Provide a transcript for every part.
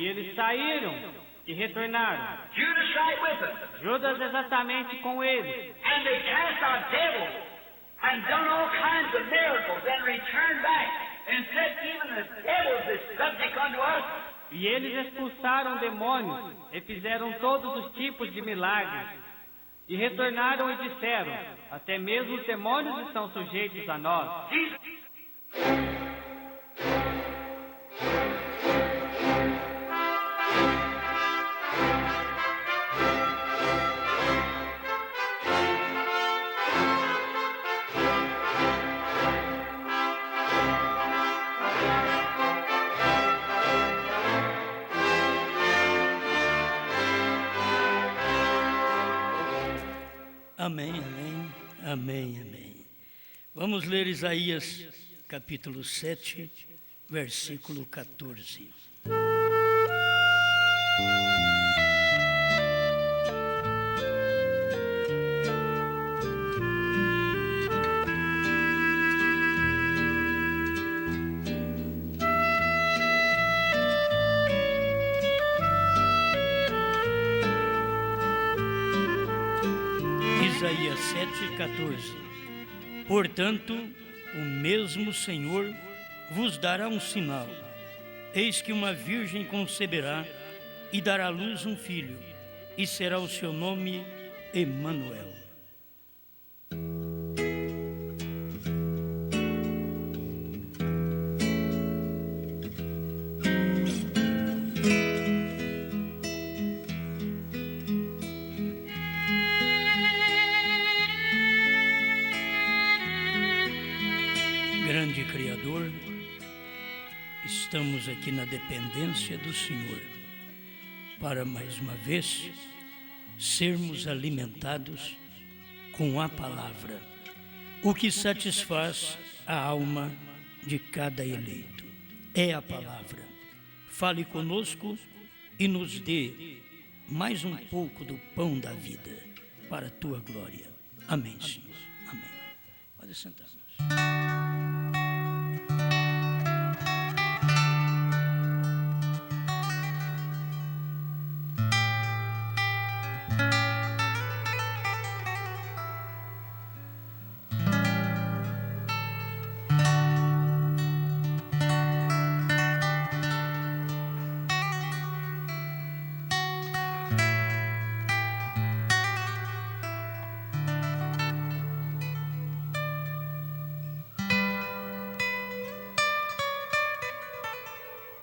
E eles saíram e retornaram. Judas right with them. Judas exatamente com eles. And they cast out devils and done all kinds of miracles and returned back and said, even the devils is subject unto us. E eles expulsaram demônios e fizeram todos os tipos de milagres. E retornaram e disseram, até mesmo os demônios estão sujeitos a nós. Amém, amém, amém, amém. Vamos ler Isaías capítulo 7, versículo 14. Isaías 7,14. Portanto, o mesmo Senhor vos dará um sinal. Eis que uma virgem conceberá e dará à luz um filho, e será o seu nome Emanuel. Grande Criador, estamos aqui na dependência do Senhor, para mais uma vez sermos alimentados com a palavra, o que satisfaz a alma de cada eleito. É a palavra. Fale conosco e nos dê mais um pouco do pão da vida, para a tua glória. Amém, Senhor. Amém. Pode sentar-nos.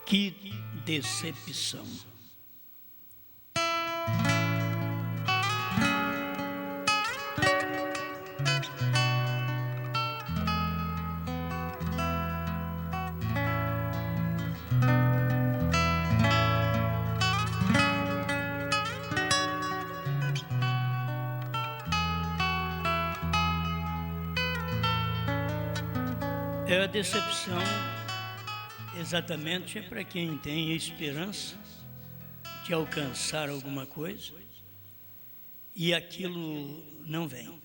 Que decepção! É a decepção. Exatamente, é para quem tem esperança de alcançar alguma coisa e aquilo não vem.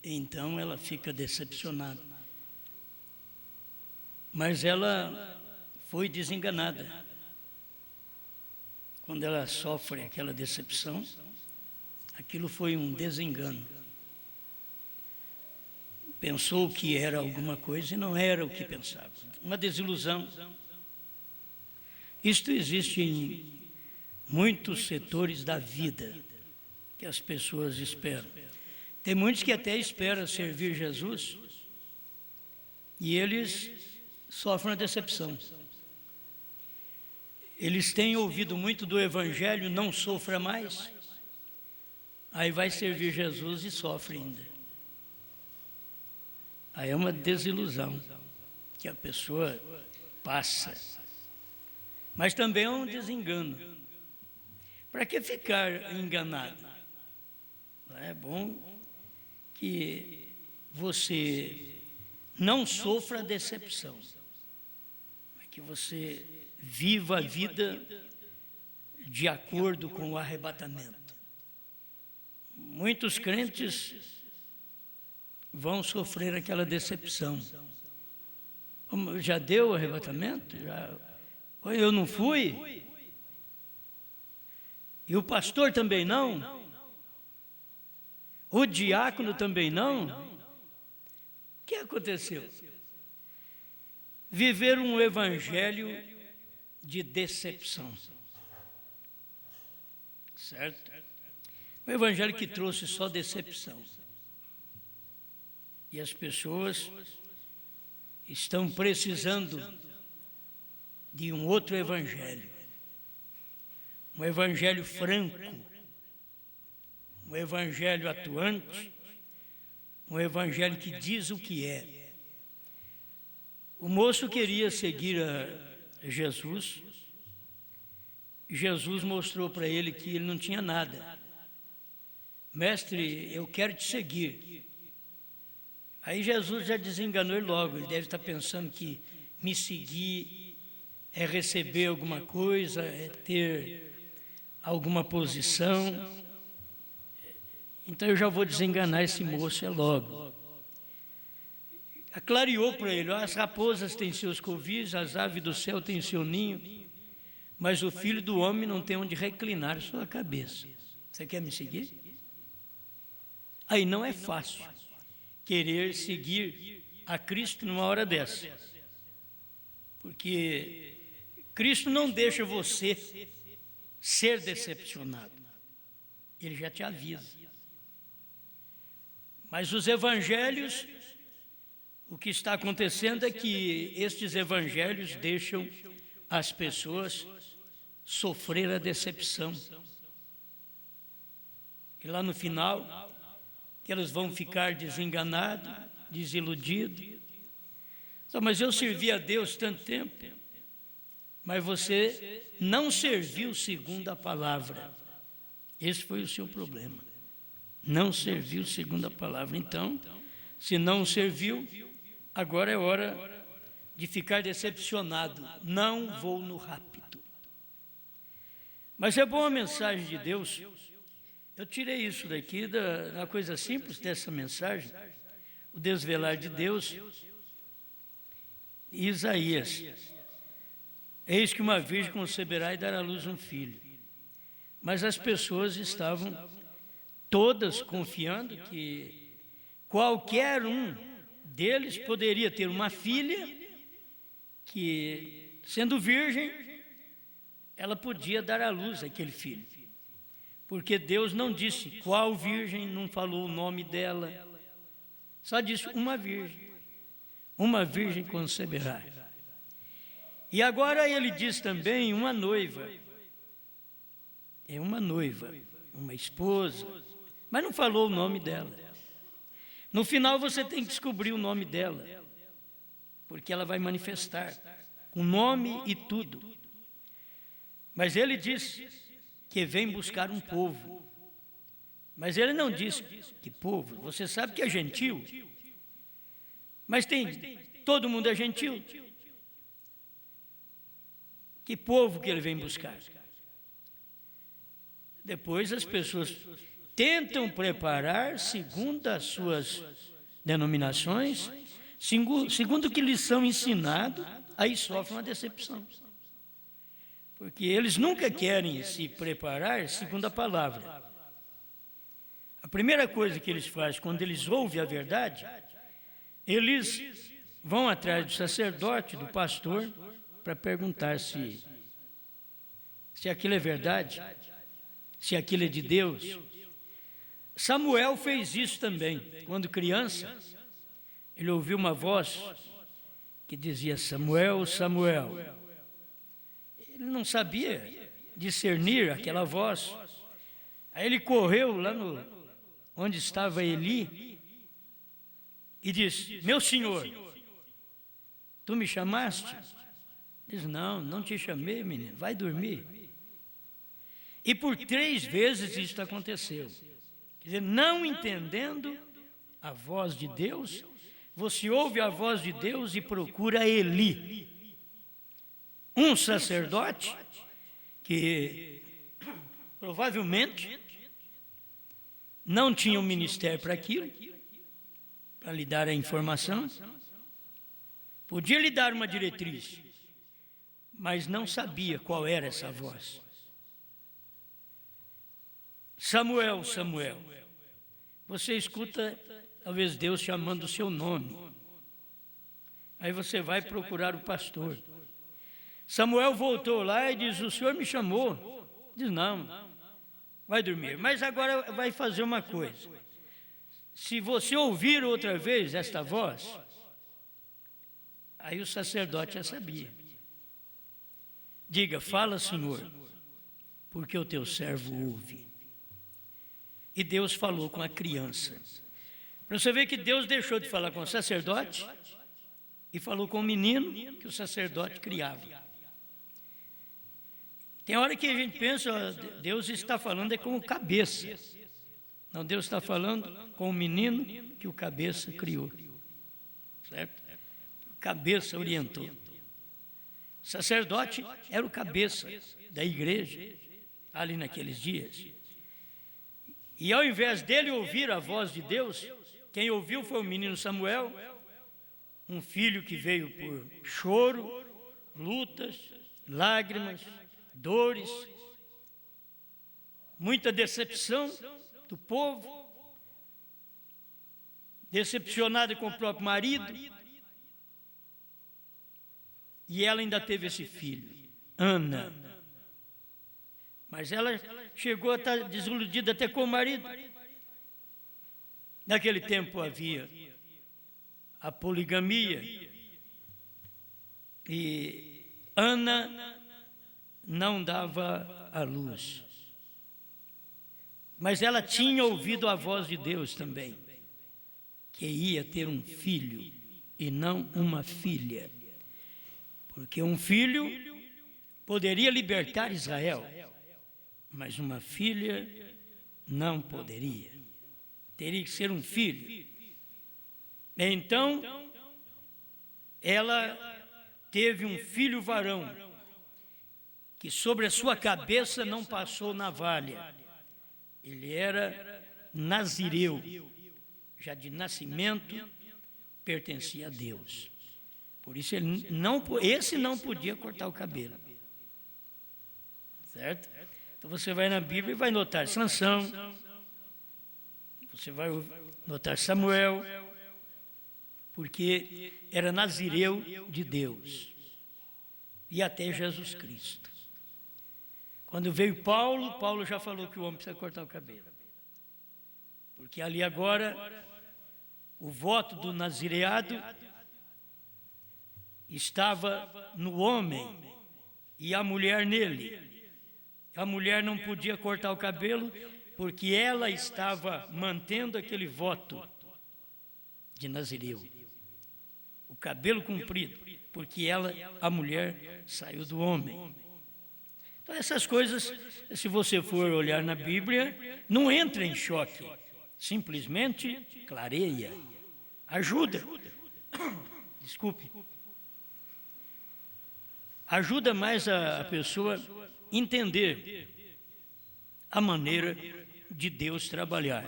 Então ela fica decepcionada. Mas ela foi desenganada. Quando ela sofre aquela decepção, aquilo foi um desengano. Pensou que era alguma coisa e não era o que pensava. Uma desilusão. Isto existe em muitos setores da vida que as pessoas esperam. Tem muitos que até esperam servir Jesus e eles sofrem a decepção. Eles têm ouvido muito do Evangelho, não sofra mais. Aí vai servir Jesus e sofre ainda. Aí é uma desilusão que a pessoa passa. Mas também é um desengano. Para que ficar enganado? É bom que você não sofra a decepção, mas que você viva a vida de acordo com o arrebatamento. Muitos crentes vão sofrer aquela decepção. Já deu o arrebatamento? Já Eu não fui? E o pastor também não? O diácono também não? O que aconteceu? Viver um evangelho de decepção. Certo? Um evangelho que trouxe só decepção. E as pessoas estão precisando de um outro evangelho. Um evangelho franco, um evangelho atuante, um evangelho que diz o que é. O moço queria seguir a Jesus. Jesus mostrou para ele que ele não tinha nada. Mestre, eu quero te seguir. Aí Jesus já desenganou ele logo. Ele deve estar pensando que me seguir é receber alguma coisa, é ter alguma posição. Então eu já vou desenganar esse moço logo. Clareou para ele: as raposas têm seus covis, as aves do céu têm seu ninho, mas o Filho do Homem não tem onde reclinar sua cabeça. Você quer me seguir? Aí não é fácil querer seguir a Cristo numa hora dessa, porque Cristo não deixa você ser decepcionado, Ele já te avisa. Mas os evangelhos, o que está acontecendo é que estes evangelhos deixam as pessoas sofrer a decepção. E lá no final, que elas vão ficar desenganados, desiludidos. Mas eu servi a Deus tanto tempo, mas você não serviu segundo a palavra. Esse foi o seu problema. Não serviu segundo a palavra. Então, se não serviu, agora é hora de ficar decepcionado. Não vou no rapto. Mas é boa a mensagem de Deus. Eu tirei isso daqui da coisa simples dessa mensagem, o desvelar de Deus. Isaías: eis que uma virgem conceberá e dará à luz um filho. Mas as pessoas estavam todas confiando que qualquer um deles poderia ter uma filha que, sendo virgem, ela podia dar à luz aquele filho. Porque Deus não disse qual virgem, não falou o nome dela, só disse uma virgem conceberá. E agora ele diz também uma noiva, uma esposa, mas não falou o nome dela. No final você tem que descobrir o nome dela, porque ela vai manifestar, com nome e tudo. Mas ele diz que vem buscar um povo. Mas ele não diz que povo. Você sabe que é gentil. Mas todo mundo é gentil. Que povo que ele vem buscar? Depois as pessoas tentam preparar segundo as suas denominações, segundo o que lhes são ensinados, aí sofrem uma decepção. Porque eles nunca querem se preparar segundo a palavra. A primeira coisa que eles fazem quando eles ouvem a verdade, eles vão atrás do sacerdote, do pastor, para perguntar se aquilo é verdade, se aquilo é de Deus. Samuel fez isso também. Quando criança, ele ouviu uma voz que dizia: Samuel, Samuel. Ele não sabia discernir aquela voz. Aí ele correu lá onde estava Eli e disse: meu senhor, tu me chamaste? Diz: não te chamei, menino, vai dormir. E por 3 vezes isso aconteceu. Quer dizer, não entendendo a voz de Deus, você ouve a voz de Deus e procura Eli, um sacerdote que provavelmente não tinha um ministério para aquilo, para lhe dar a informação. Podia lhe dar uma diretriz, mas não sabia qual era essa voz. Samuel, Samuel. Você escuta, talvez Deus chamando o seu nome. Aí você vai procurar o pastor. Samuel voltou lá e diz: o senhor me chamou? Diz: não, vai dormir. Mas agora vai fazer uma coisa. Se você ouvir outra vez esta voz, aí o sacerdote já sabia. Diga: fala, Senhor, porque o teu servo ouve. E Deus falou com a criança. Para você ver que Deus deixou de falar com o sacerdote e falou com o menino que o sacerdote criava. Tem hora que a gente pensa, Deus está falando com o cabeça. Não, Deus está falando com o menino que o cabeça criou. Certo? O cabeça orientou. O sacerdote era o cabeça da igreja ali naqueles dias. E ao invés dele ouvir a voz de Deus, quem ouviu foi o menino Samuel, um filho que veio por choro, lutas, lágrimas, dores, muita decepção do povo, decepcionada com o próprio marido, e ela ainda teve esse filho, Ana. Mas ela chegou a estar desiludida até com o marido. Naquele tempo havia a poligamia, e Ana não dava à luz. Mas ela tinha ouvido a voz de Deus também, que ia ter um filho e não uma filha. Porque um filho poderia libertar Israel, mas uma filha não poderia. Teria que ser um filho. Então, ela teve um filho varão, que sobre a sua cabeça não passou navalha. Ele era nazireu, já de nascimento, pertencia a Deus. Por isso esse não podia cortar o cabelo. Certo? Então você vai na Bíblia e vai notar Sansão, você vai notar Samuel, porque era nazireu de Deus. E até Jesus Cristo. Quando veio Paulo, Paulo já falou que o homem precisa cortar o cabelo. Porque ali agora, o voto do nazireado estava no homem e a mulher nele. A mulher não podia cortar o cabelo porque ela estava mantendo aquele voto de nazireu. O cabelo comprido, porque a mulher, saiu do homem. Então essas coisas, se você for olhar na Bíblia, não entra em choque. Simplesmente clareia, ajuda. Desculpe. Ajuda mais a pessoa entender a maneira de Deus trabalhar.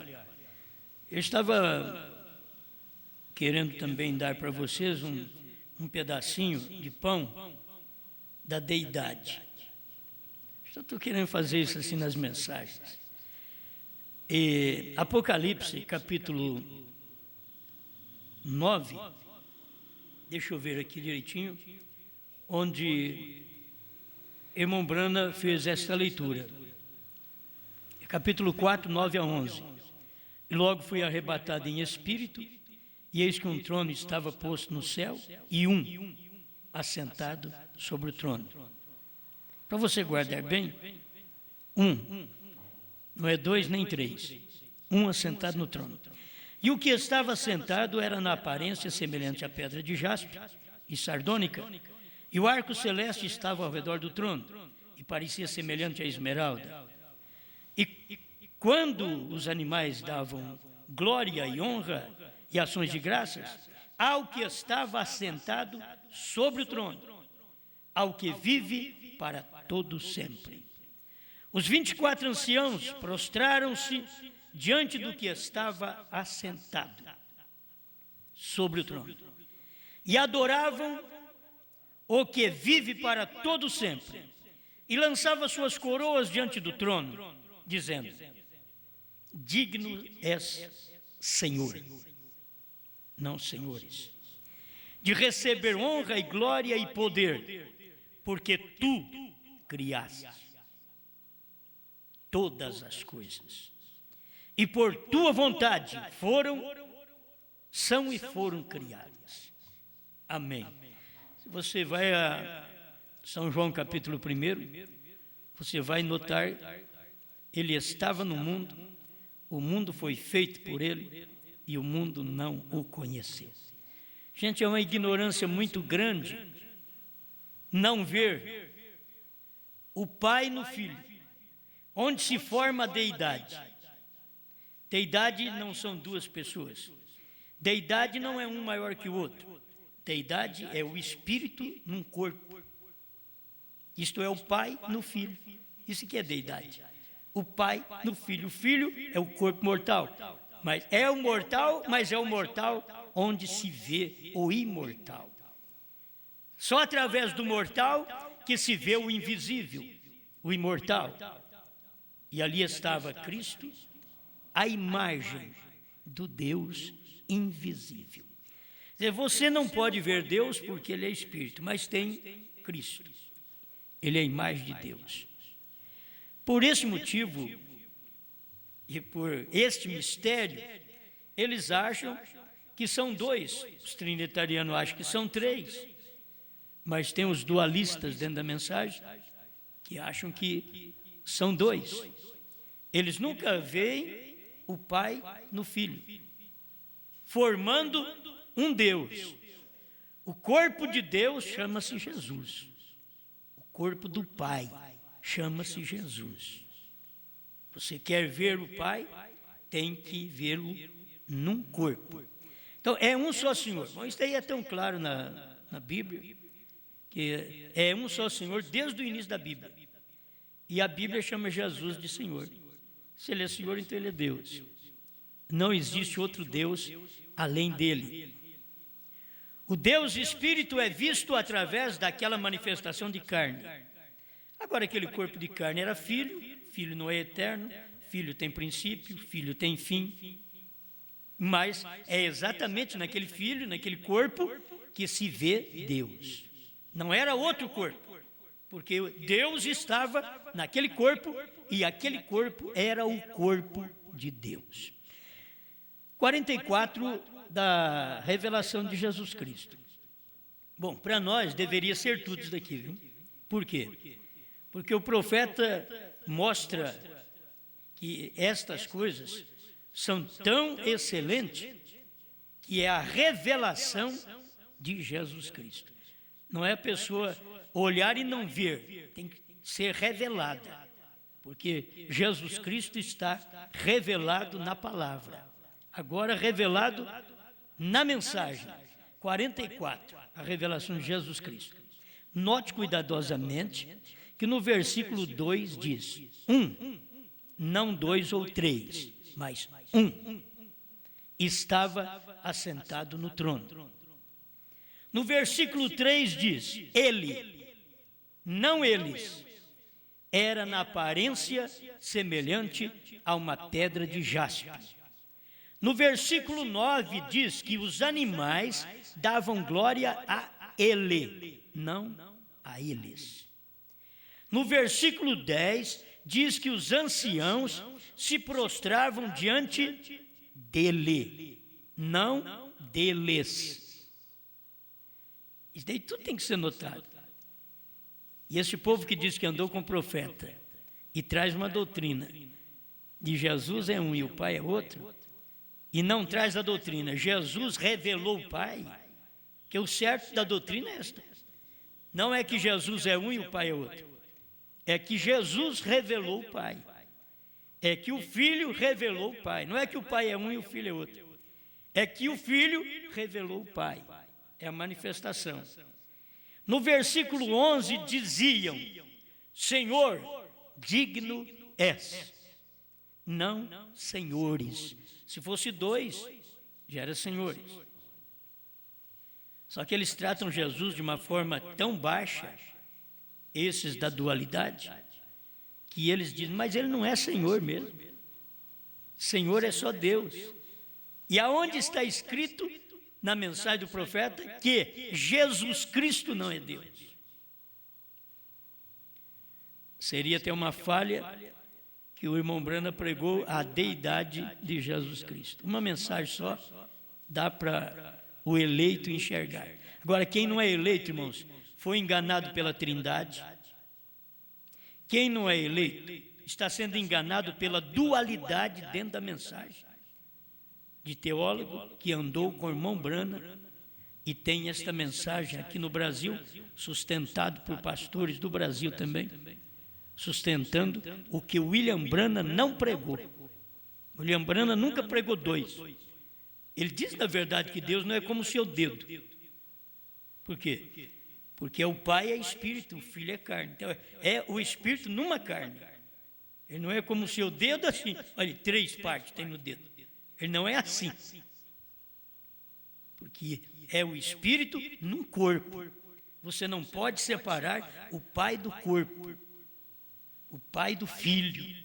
Eu estava querendo também dar para vocês um pedacinho de pão da deidade. Estou querendo fazer isso assim nas mensagens. E Apocalipse, capítulo 9, deixa eu ver aqui direitinho, onde irmão Brana fez esta leitura. Capítulo 4, 9 a 11. E logo fui arrebatado em espírito, e eis que um trono estava posto no céu, e um assentado sobre o trono. Para você guardar bem, não é 2 nem 3, assentado no trono. E o que estava assentado era na aparência semelhante à pedra de jaspe e sardônica, e o arco celeste estava ao redor do trono, e parecia semelhante à esmeralda. E quando os animais davam glória e honra e ações de graças ao que estava assentado sobre o trono, ao que vive para todo sempre. Os 24 anciãos prostraram-se diante do que estava assentado sobre o trono e adoravam o que vive para todo sempre, e lançava suas coroas diante do trono, dizendo: digno és, Senhor, não senhores, de receber honra e glória e poder, porque tu criaste todas as coisas, e por tua vontade são e foram criadas. Amém. Se você vai a São João capítulo 1, você vai notar, ele estava no mundo, o mundo foi feito por ele, e o mundo não o conheceu. Gente, é uma ignorância muito grande não ver o Pai no Filho, onde se forma a deidade. Deidade não são duas pessoas. Deidade não é um maior que o outro. Deidade é o Espírito num corpo. Isto é o Pai no Filho. Isso que é deidade. O Pai no Filho. O Filho é o corpo mortal. Mas é o mortal, mas é o mortal onde se vê o imortal. Só através do mortal que se vê o invisível, o imortal. E ali estava Cristo, a imagem do Deus invisível. Você não pode ver Deus porque Ele é Espírito, mas tem Cristo. Ele é a imagem de Deus. Por esse motivo, e por este mistério, eles acham que são dois. Os trinitarianos acham que são três. Mas tem os dualistas dentro da mensagem que acham que são dois. Eles nunca veem o Pai no Filho, formando um Deus. O corpo de Deus chama-se Jesus. O corpo do Pai chama-se Jesus. Você quer ver o Pai, tem que vê-lo num corpo. Então, é um só Senhor. Bom, isso aí é tão claro na Bíblia, que é um só Senhor desde o início da Bíblia. E a Bíblia chama Jesus de Senhor. Se Ele é Senhor, então Ele é Deus. Não existe outro Deus além dEle. O Deus Espírito é visto através daquela manifestação de carne. Agora, aquele corpo de carne era filho, filho não é eterno, filho tem princípio, filho tem fim. Mas é exatamente naquele filho, naquele corpo, que se vê Deus. Não era outro corpo, porque Deus estava naquele corpo e aquele corpo era o corpo de Deus. 44 da revelação de Jesus Cristo. Bom, para nós deveria ser tudo isso daqui, viu? Por quê? Porque o profeta mostra que estas coisas são tão excelentes que é a revelação de Jesus Cristo. Não é a pessoa olhar e não ver, tem que ser revelada, porque Jesus Cristo está revelado na palavra. Agora revelado na mensagem. 44, a revelação de Jesus Cristo. Note cuidadosamente que no versículo 2 diz: não 2 ou 3, mas estava assentado no trono. No versículo 3 diz: ele, não eles, era na aparência semelhante a uma pedra de jaspe. No versículo 9 diz que os animais davam glória a ele, não a eles. No versículo 10 diz que os anciãos se prostravam diante dele, não deles. Isso daí tudo tem que ser notado. E esse povo que diz que andou com o profeta e traz uma doutrina de Jesus é um e o Pai é outro, e não traz a doutrina, Jesus revelou o Pai, que o certo da doutrina é esta. Não é que Jesus é um e o Pai é outro. É que Jesus revelou o Pai. É que o Filho revelou o Pai. Não é que o Pai é um e o Filho é outro. É que o Filho revelou o Pai. É a manifestação. No versículo 11 diziam: Senhor, digno és. Não senhores. Se fosse 2, já era senhores. Só que eles tratam Jesus de uma forma tão baixa, esses da dualidade, que eles dizem, mas ele não é Senhor mesmo. Senhor é só Deus. E aonde está escrito na mensagem do profeta que Jesus Cristo não é Deus? Seria até uma falha que o irmão Brana pregou a deidade de Jesus Cristo. Uma mensagem só dá para o eleito enxergar. Agora, quem não é eleito, irmãos, foi enganado pela Trindade. Quem não é eleito está sendo enganado pela dualidade dentro da mensagem. De teólogo que andou com o irmão Brana e tem esta mensagem aqui no Brasil, sustentado por pastores do Brasil também, sustentando o que William Brana não pregou. William Brana nunca pregou dois. Ele diz, na verdade, que Deus não é como o seu dedo. Por quê? Porque o Pai é Espírito, o Filho é carne. Então, é o Espírito numa carne. Ele não é como o seu dedo assim. Olha, 3 partes tem no dedo. Ele não é assim. Porque é o Espírito num corpo. Você não pode separar o Pai do corpo. O Pai do Filho.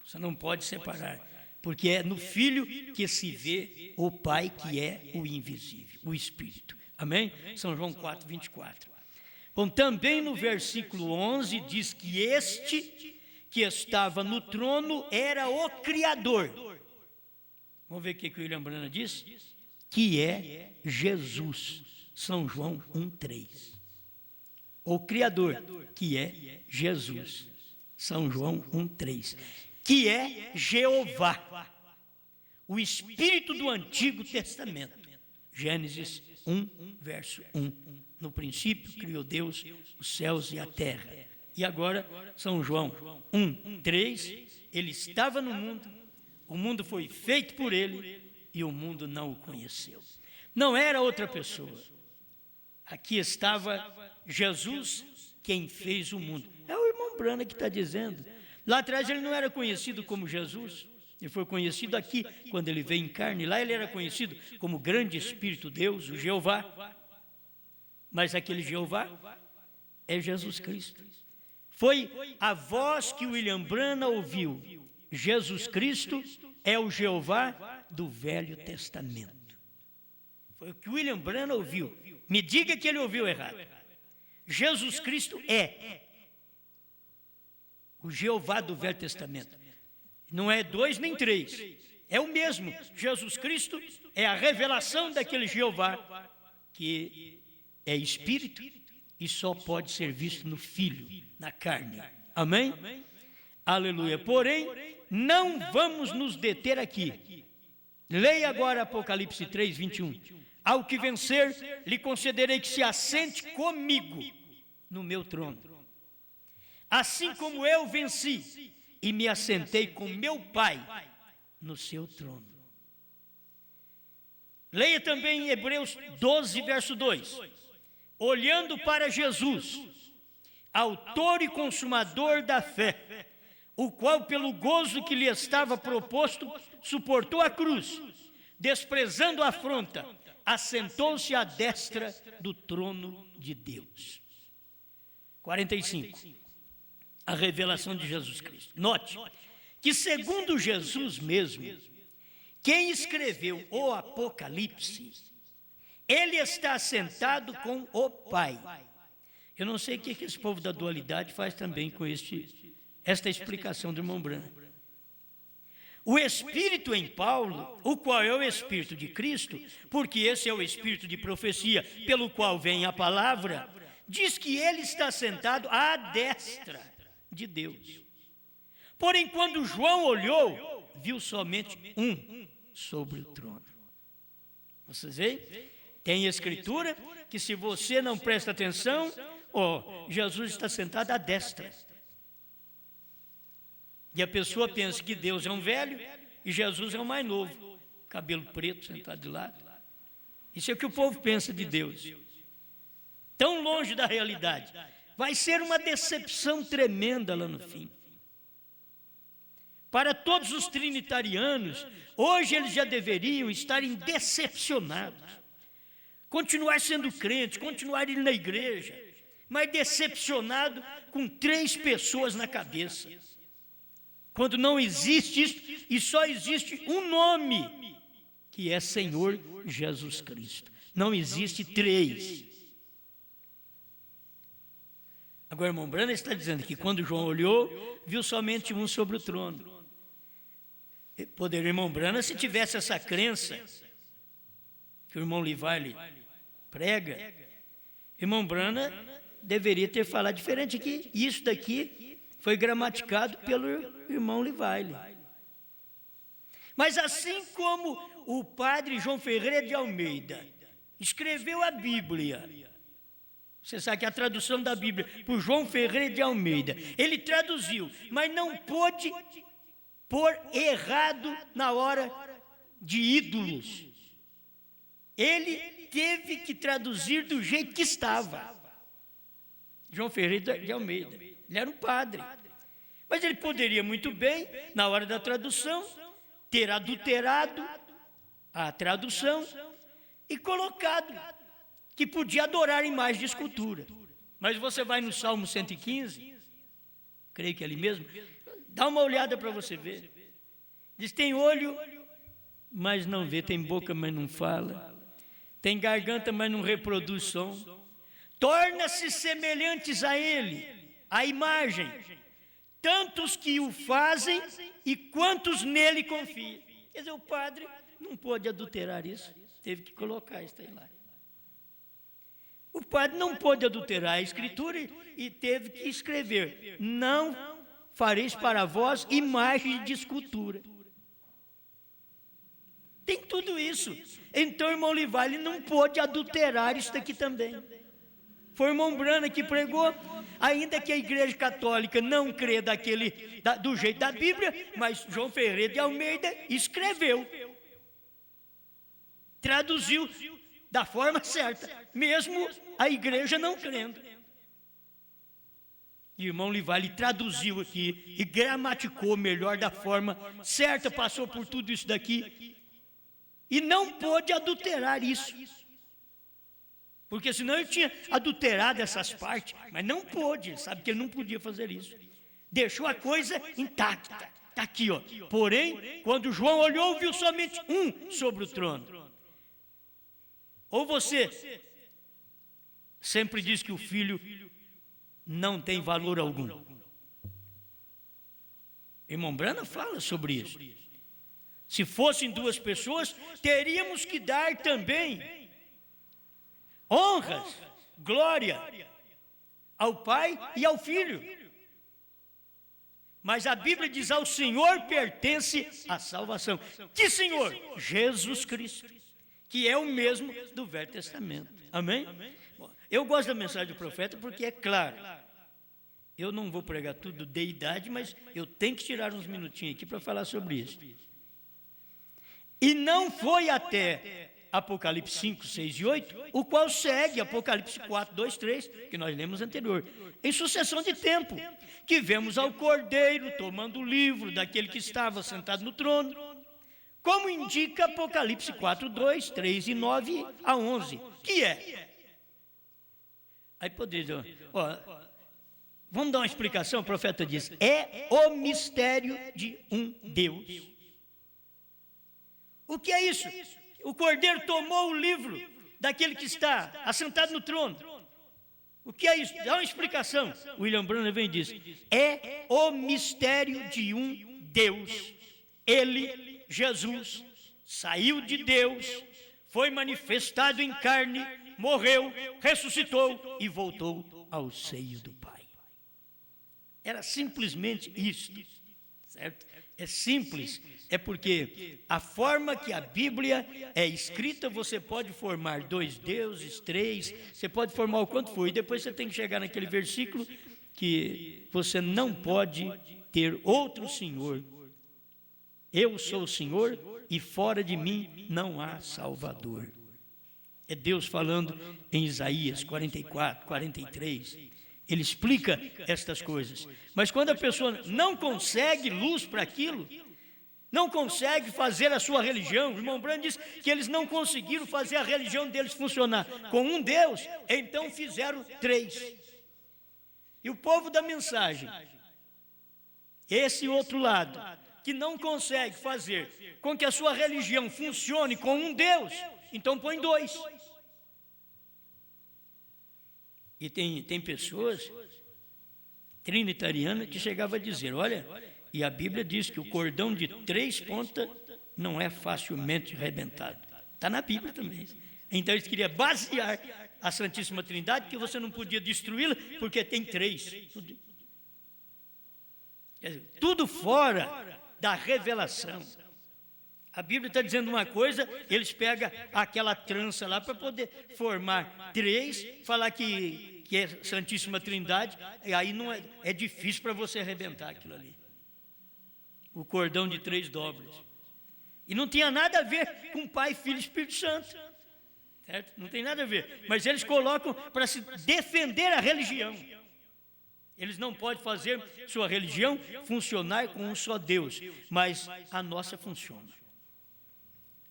Você não pode separar. Porque é no Filho que se vê o Pai que é o invisível, o Espírito. Amém? São João 4, 24. Bom, também no versículo 11 diz que este que estava no trono era o Criador. Vamos ver o que o William Brana diz? Que é Jesus. São João 1, 3. O Criador, que é Jesus. São João 1, 3. Que é Jeová, o Espírito do Antigo Testamento. Gênesis 1, verso 1. No princípio criou Deus os céus e a terra. E agora, São João 1, 3. Ele estava no mundo, o mundo foi feito por ele e o mundo não o conheceu. Não era outra pessoa. Aqui estava Jesus, quem fez o mundo. É o irmão Brana que está dizendo. Lá atrás ele não era conhecido como Jesus. Ele foi conhecido aqui, quando ele veio em carne. Lá ele era conhecido como grande Espírito Deus, o Jeová. Mas aquele Jeová é Jesus Cristo. Foi a voz que William Brana ouviu. Jesus Cristo é o Jeová do Velho Testamento. Foi o que William Brana ouviu. Me diga que ele ouviu errado. Jesus Cristo é o Jeová do Velho Testamento. Não é 2 nem 3. É o mesmo. Jesus Cristo é a revelação daquele Jeová que é Espírito e só pode ser visto no Filho, na carne. Amém? Aleluia. Porém, não vamos nos deter aqui. Leia agora Apocalipse 3, 21. Ao que vencer, lhe concederei que se assente comigo no meu trono. Assim como eu venci e me assentei com meu Pai no seu trono. Leia também em Hebreus 12, verso 2. Olhando para Jesus, autor e consumador da fé, o qual pelo gozo que lhe estava proposto, suportou a cruz, desprezando a afronta, assentou-se à destra do trono de Deus. 45. A revelação de Jesus Cristo. Note que segundo Jesus mesmo, quem escreveu o Apocalipse, ele está assentado com o Pai. Eu não sei o que esse povo da dualidade faz também com esta explicação do irmão Brana. O Espírito em Paulo, o qual é o Espírito de Cristo, porque esse é o Espírito de profecia pelo qual vem a palavra, diz que ele está sentado à destra de Deus. Porém, quando João olhou, viu somente um sobre o trono. Vocês veem? Tem escritura que se você não presta atenção, Jesus está sentado à destra. E a pessoa pensa que Deus é um velho e Jesus é um mais novo, cabelo preto, sentado de lado. Isso é o que o povo pensa de Deus. Tão longe da realidade. Vai ser uma decepção tremenda lá no fim. Para todos os trinitarianos, hoje eles já deveriam estarem decepcionados. continuar sendo crente, continuar indo na igreja, mas decepcionado com 3 pessoas na cabeça. Quando não existe isso, e só existe um nome, que é Senhor Jesus Cristo. Não existe 3. Agora, irmão Branham está dizendo que quando João olhou, viu somente um sobre o trono. Poderia, irmão Branham, se tivesse essa crença que o irmão Livale prega, irmão Branham deveria ter falado diferente, que isso daqui foi gramaticado pelo irmão Livale. Mas assim como o padre João Ferreira de Almeida escreveu a Bíblia, você sabe que a tradução da Bíblia por João Ferreira de Almeida, ele traduziu, mas não pôde pôr errado na hora de ídolos. Ele teve que traduzir do jeito que estava. João Ferreira de Almeida, ele era um padre, mas ele poderia muito bem, na hora da tradução, ter adulterado a tradução e colocado que podia adorar imagens de escultura. Mas você vai no Salmo 115, creio que é ali mesmo, dá uma olhada para você ver. Diz: tem olho, mas não vê, tem boca, mas não fala, tem garganta, mas não reproduz som. Torna-se semelhantes a ele, a imagem, tantos que o fazem e quantos nele confiam. Quer dizer, o padre não pôde adulterar isso, teve que colocar isso aí lá. O padre não pôde adulterar a escritura e teve que escrever: não fareis para vós imagens de escultura. Tem tudo isso. Então o irmão Livale não pôde adulterar isso daqui também. Foi o irmão Branham que pregou, ainda que a igreja católica não crê do jeito da Bíblia, mas João Ferreira de Almeida escreveu, traduziu da forma certa, mesmo a igreja não crendo. E o irmão Livale traduziu aqui e gramaticou melhor da forma certa, passou por tudo isso daqui e não pôde adulterar isso. Porque senão ele tinha adulterado essas partes, mas não pôde, ele sabe que ele não podia fazer isso. Deixou a coisa intacta. Está aqui, ó. Porém, quando João olhou, viu somente um sobre o trono. Ou você sempre diz que o filho não tem valor algum. Irmão Branham fala sobre isso. Se fossem 2 pessoas, teríamos que dar também honras, glória ao Pai e ao Filho. Mas a Bíblia diz: ao Senhor pertence a salvação. Que Senhor? Jesus Cristo, que é o mesmo do Velho Testamento. Amém? Bom, eu gosto da mensagem do profeta porque é claro. Eu não vou pregar tudo de idade, mas eu tenho que tirar uns minutinhos aqui para falar sobre isso. E não foi até Apocalipse 5, 6 e 8, o qual segue Apocalipse 4, 2, 3, que nós lemos anterior, em sucessão de tempo, que vemos ao Cordeiro tomando o livro daquele que estava sentado no trono, como indica Apocalipse 4, 2, 3 e 9 a 11, que é. Aí poderia dizer, vamos dar uma explicação. O profeta diz: é o mistério de um Deus. O que é isso? O Cordeiro tomou o livro daquele que está assentado no trono. O que é isso? Dá uma explicação. William Branham vem e diz: é o mistério de um Deus. Ele, Jesus, saiu de Deus, foi manifestado em carne, morreu, ressuscitou e voltou ao seio do Pai. Era simplesmente isso, certo? É simples. É porque a forma que a Bíblia é escrita, você pode formar 2 deuses, 3, você pode formar o quanto for, e depois você tem que chegar naquele versículo que você não pode ter outro Senhor. Eu sou o Senhor e fora de mim não há Salvador. É Deus falando em Isaías 44, 43. Ele explica estas coisas. Mas quando a pessoa não consegue luz para aquilo, não consegue fazer a sua religião. O irmão Branham diz que eles não conseguiram fazer a religião deles funcionar com um Deus, então fizeram 3. E o povo da mensagem, esse outro lado, que não consegue fazer com que a sua religião funcione com um Deus, então põe 2. E tem pessoas trinitarianas que chegavam a dizer, olha, e a Bíblia diz que o cordão de 3 pontas não é facilmente arrebentado. Está na Bíblia também. Então eles queriam basear a Santíssima Trindade, que você não podia destruí-la, porque tem 3. Tudo fora da revelação. A Bíblia está dizendo uma coisa, eles pegam aquela trança lá para poder formar 3, falar que é Santíssima Trindade, e aí não é difícil para você arrebentar aquilo ali. O cordão de 3 dobras. E não tinha nada a ver com Pai, Filho e Espírito Santo. Certo? Não tem nada a ver. Mas eles colocam para se defender a religião. Eles não podem fazer sua religião funcionar com um só Deus, mas a nossa funciona.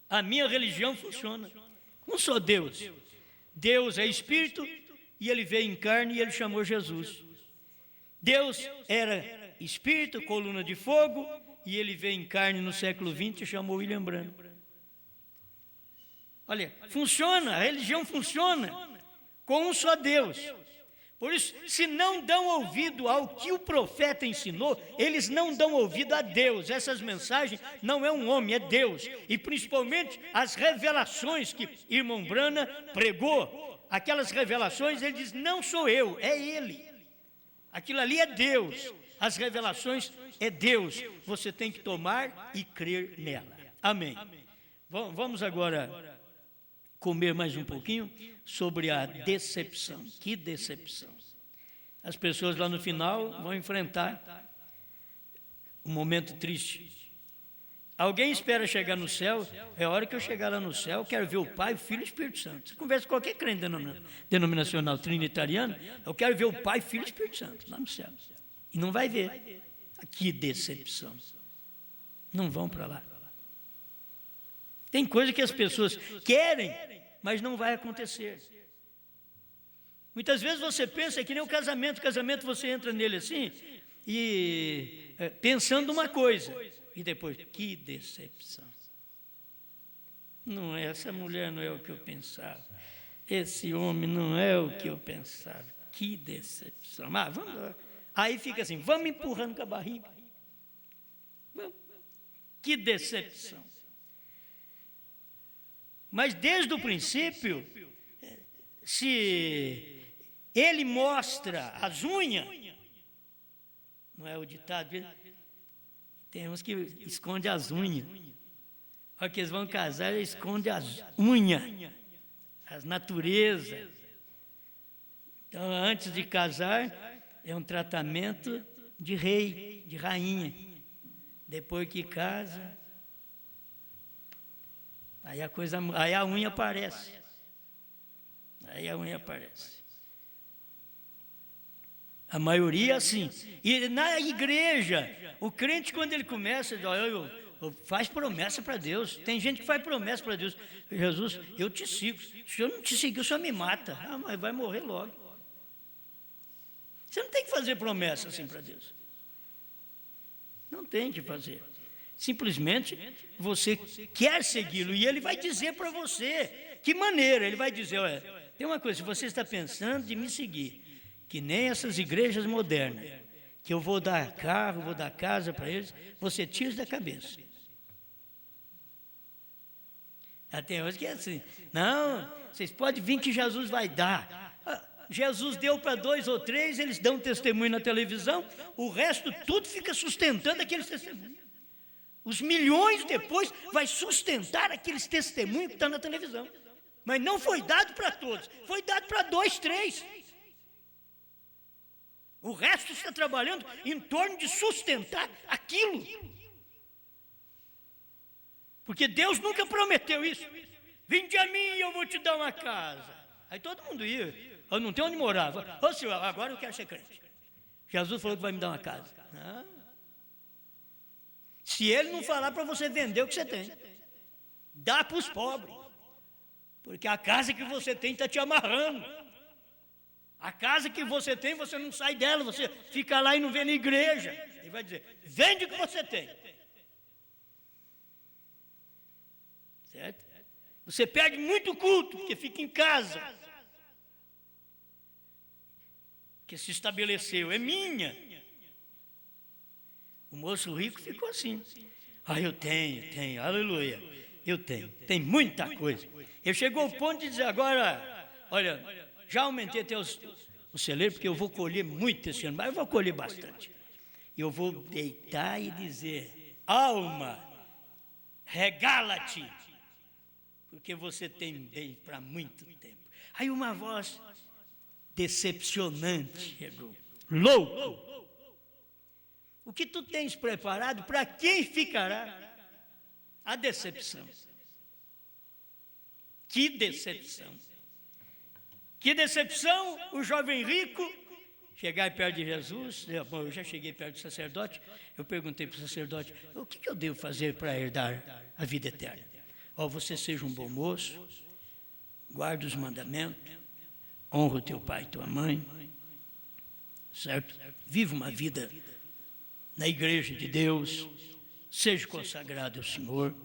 A minha religião funciona com um só Deus. Deus é Espírito e Ele veio em carne e Ele chamou Jesus. Deus era Espírito, coluna de fogo, e Ele veio em carne no século XX e chamou William Branham. Olha, funciona, a religião funciona com um só Deus. Por isso, se não dão ouvido ao que o profeta ensinou, eles não dão ouvido a Deus. Essas mensagens não é um homem, é Deus. E principalmente as revelações que irmão Branham pregou, aquelas revelações, ele diz, não sou eu, é Ele. Aquilo ali é Deus. As revelações é Deus. Você tem que tomar e crer nela. Amém. Vamos agora comer mais um pouquinho sobre a decepção. Que decepção. As pessoas lá no final vão enfrentar um momento triste. Alguém espera chegar no céu, é a hora que eu chegar lá no céu, quero ver o Pai, o Filho e o Espírito Santo. Você conversa com qualquer crente denominacional trinitariano, eu quero ver o Pai, o Filho e o Espírito Santo lá no céu. E não vai ver. Que decepção. Não vão para lá. Tem coisa que as pessoas querem, mas não vai acontecer. Muitas vezes você pensa que nem o casamento você entra nele assim, e pensando uma coisa, e depois, que decepção. Não é, essa mulher não é o que eu pensava, esse homem não é o que eu pensava, que decepção. Mas vamos lá. Aí fica assim, vamos empurrando com a barriga. Vamos. Que decepção. Mas desde o princípio, se ele mostra as unhas, não é o ditado, tem uns que escondem as unhas. Olha que eles vão casar, eles escondem as unhas, as naturezas. Então, antes de casar, é um tratamento de rei, de rainha. Depois que casa, aí a unha aparece. Aí a unha aparece. A maioria assim. E na igreja, o crente quando ele começa, faz promessa para Deus. Tem gente que faz promessa para Deus. Jesus, eu te sigo. Se eu não te seguir, o senhor me mata. Ah, mas vai morrer logo. Você não tem que fazer promessa assim para Deus. Não tem que fazer. Simplesmente você quer segui-lo e ele vai dizer para você que maneira. Ele vai dizer, olha, tem uma coisa, se você está pensando de me seguir, que nem essas igrejas modernas, que eu vou dar carro, vou dar casa para eles, você tira da cabeça. Até hoje que é assim, não, vocês podem vir que Jesus vai dar. Jesus deu para 2 ou 3, eles dão testemunho na televisão, o resto tudo fica sustentando aqueles testemunhos. Os milhões depois vai sustentar aqueles testemunhos que estão na televisão. Mas não foi dado para todos, foi dado para 2, 3. O resto está trabalhando em torno de sustentar aquilo. Porque Deus nunca prometeu isso. Vinde a mim e eu vou te dar uma casa. Aí todo mundo ia. Eu não tenho onde morar. Ô senhor, agora eu quero ser crente. Jesus falou que vai me dar uma casa. Não. Se ele não falar para você vender o que você tem, dá para os pobres, porque a casa que você tem está te amarrando. A casa que você tem, você não sai dela, você fica lá e não vem na igreja. Ele vai dizer, vende o que você tem. Certo? Você perde muito culto, porque fica em casa. Que se estabeleceu, é minha. O moço rico ficou assim. Eu tenho, aleluia. Eu tenho, tem muita coisa. Ele chegou ao ponto de dizer, agora, olha, já aumentei até o celeiro, porque eu vou colher muito esse ano, mas eu vou colher bastante. Eu vou deitar e dizer, alma, regala-te, porque você tem bem para muito tempo. Aí uma voz decepcionante chegou, louco, o que tu tens preparado, para quem ficará? A decepção. Que decepção. Que decepção o jovem rico chegar perto de Jesus. Bom, eu já cheguei perto do sacerdote, eu perguntei para o sacerdote, o que eu devo fazer para herdar a vida eterna? Você seja um bom moço, guarda os mandamentos, honra o teu pai e tua mãe, certo? Viva uma vida na igreja de Deus, seja consagrado ao Senhor,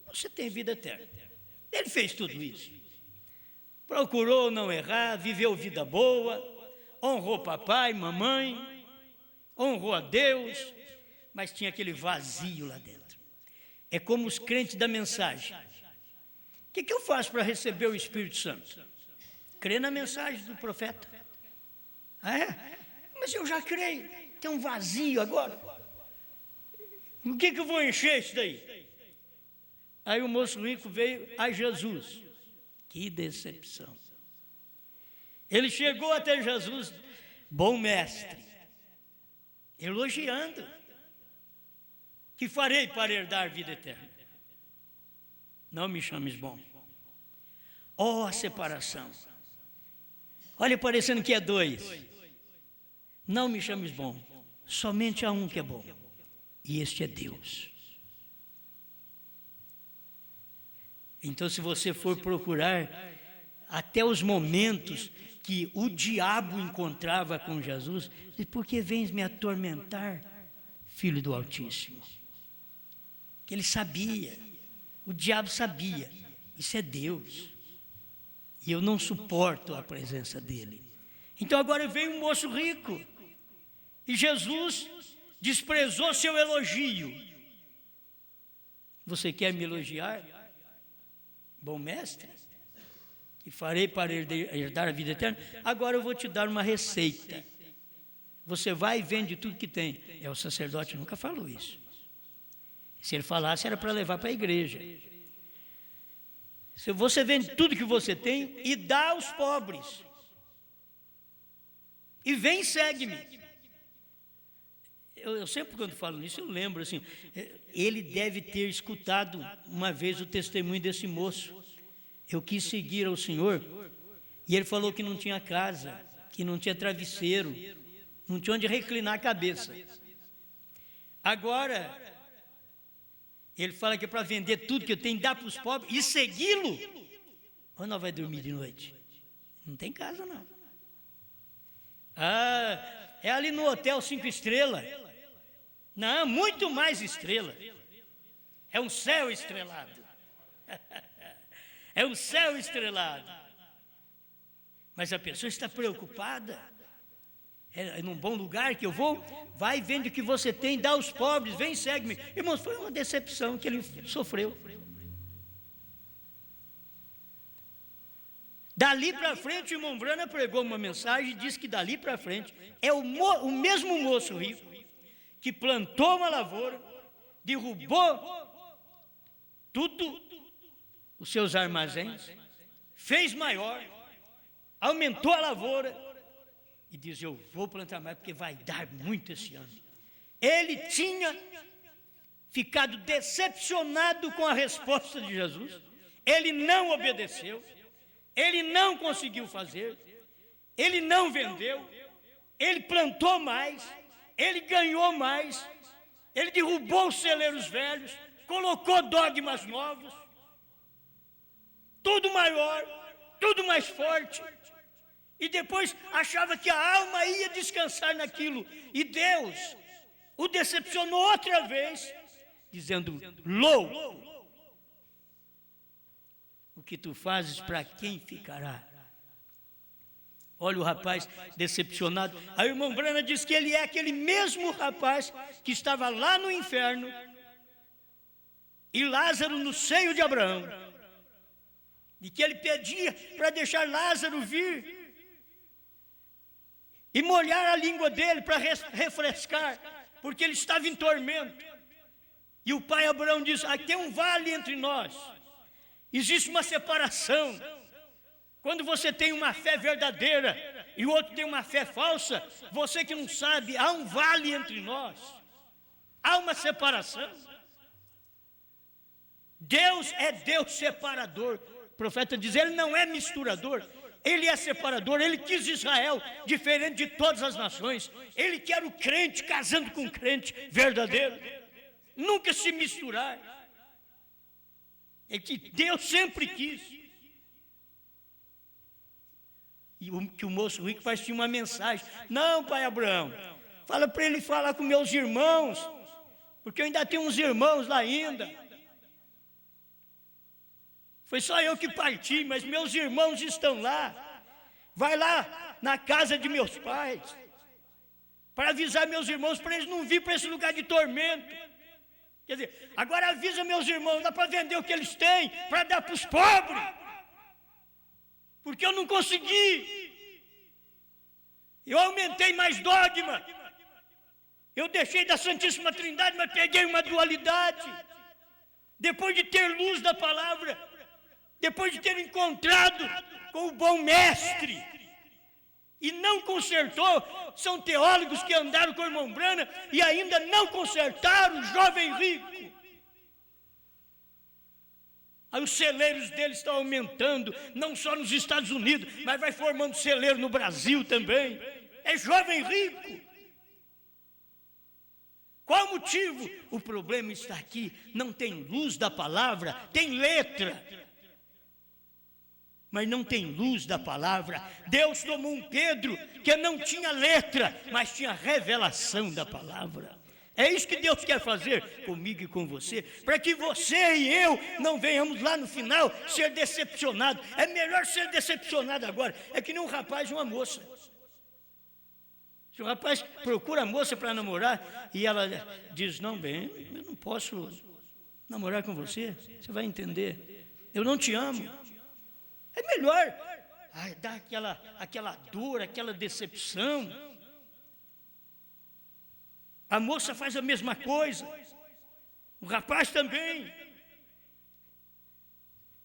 você tem vida eterna. Ele fez tudo isso. Procurou não errar, viveu vida boa, honrou papai, mamãe, honrou a Deus, mas tinha aquele vazio lá dentro. É como os crentes da mensagem. O que eu faço para receber o Espírito Santo? Crer na mensagem do profeta. Mas eu já creio, tem um vazio agora. O que eu vou encher isso daí? Aí o moço rico veio a Jesus. Que decepção. Ele chegou até Jesus, bom mestre, elogiando. Que farei para herdar a vida eterna? Não me chames bom. A separação. Olha, parecendo que é dois. Não me chames bom. Somente há um que é bom. E este é Deus. Então, se você for procurar até os momentos que o diabo encontrava com Jesus, diz, por que vens me atormentar, Filho do Altíssimo? Que ele sabia, o diabo sabia, isso é Deus. E eu não suporto a presença dele. Então agora veio um moço rico, e Jesus desprezou seu elogio. Você quer me elogiar? Bom mestre, que farei para herdar a vida eterna. Agora eu vou te dar uma receita. Você vai e vende tudo que tem. O sacerdote nunca falou isso. Se ele falasse, era para levar para a igreja. Se você vende tudo que você tem e dá aos pobres. E vem e segue-me. Eu sempre, quando falo nisso, eu lembro assim, ele deve ter escutado uma vez o testemunho desse moço. Eu quis seguir ao Senhor, e ele falou que não tinha casa, que não tinha travesseiro, não tinha onde reclinar a cabeça. Agora, ele fala que é para vender tudo que eu tenho, dar para os pobres e segui-lo. Onde nós vai dormir de noite? Não tem casa, não. É ali no hotel 5 estrelas. Não, muito mais estrela. É um céu estrelado. É um céu estrelado. Mas a pessoa está preocupada. É num bom lugar que eu vou, vai, vende o que você tem, dá aos pobres, vem e segue-me. Irmãos, foi uma decepção que ele sofreu. Dali para frente, o irmão Brana pregou uma mensagem e disse que dali para frente é o mesmo moço rico que plantou uma lavoura, derrubou tudo, os seus armazéns, fez maior, aumentou a lavoura, e diz, eu vou plantar mais porque vai dar muito esse ano. Ele tinha ficado decepcionado com a resposta de Jesus, ele não obedeceu, ele não conseguiu fazer, ele não vendeu, ele plantou mais, ele ganhou mais, Ele derrubou os celeiros velhos, colocou dogmas novos, tudo maior, tudo mais forte. E depois achava que a alma ia descansar naquilo. E Deus o decepcionou outra vez, dizendo: louco, o que tu fazes, para quem ficará? Olha o rapaz decepcionado. A irmã Branham diz que ele é aquele mesmo rapaz que estava lá no inferno e Lázaro no seio de Abraão, e que ele pedia para deixar Lázaro vir e molhar a língua dele para refrescar, porque ele estava em tormento. E o pai Abraão diz: aqui tem um vale entre nós, existe uma separação. Quando você tem uma fé verdadeira e o outro tem uma fé falsa, você que não sabe, há um vale entre nós, há uma separação. Deus é Deus separador. O profeta diz: ele não é misturador, ele é separador. Ele quis Israel diferente de todas as nações. Ele quer o crente casando com o crente verdadeiro, nunca se misturar. É que Deus sempre quis. E que o moço rico faz tinha uma mensagem: não, pai Abraão, fala para ele falar com meus irmãos, porque eu ainda tenho uns irmãos lá ainda. Foi só eu que parti, mas meus irmãos estão lá. Vai lá na casa de meus pais, para avisar meus irmãos, para eles não virem para esse lugar de tormento. Quer dizer, agora avisa meus irmãos, dá para vender o que eles têm, para dar para os pobres, porque eu não consegui. Eu aumentei mais dogma, eu deixei da Santíssima Trindade, mas peguei uma dualidade. Depois de ter luz da palavra, depois de ter encontrado com o bom mestre, e não consertou. São teólogos que andaram com o irmão Branham e ainda não consertaram o jovem rico. Aí os celeiros dele estão aumentando, não só nos Estados Unidos, mas vai formando celeiro no Brasil também. É jovem rico. Qual o motivo? O problema está aqui: não tem luz da palavra, tem letra, mas não tem luz da palavra. Deus tomou um Pedro que não tinha letra, mas tinha revelação da palavra. É isso que Deus quer fazer comigo e com você, para que você e eu não venhamos lá no final ser decepcionados. É melhor ser decepcionado agora. É que nem um rapaz e uma moça. Se o rapaz procura a moça para namorar e ela diz: não, bem, eu não posso namorar com você, você vai entender, eu não te amo. É melhor dar aquela dor, aquela decepção. A moça faz a mesma coisa, o rapaz também.